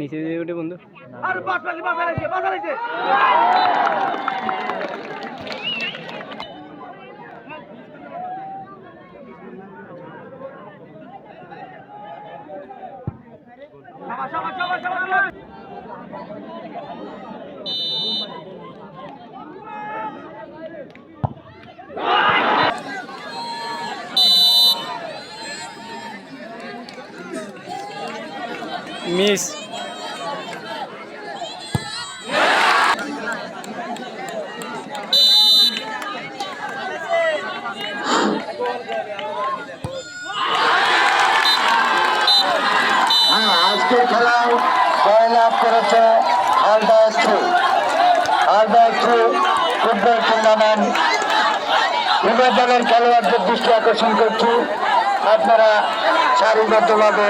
নিচে দিয়ে উঠে বন্ধু আর বাসাইছে মিস আজকে খেলায় জয়লাভ করেছে হালদা এসটি ফুটবল টুর্নামেন্ট। উভয় দলের খেলোয়াড়দের দৃষ্টি আকর্ষণ করছি, আপনারা সারিবদ্ধভাবে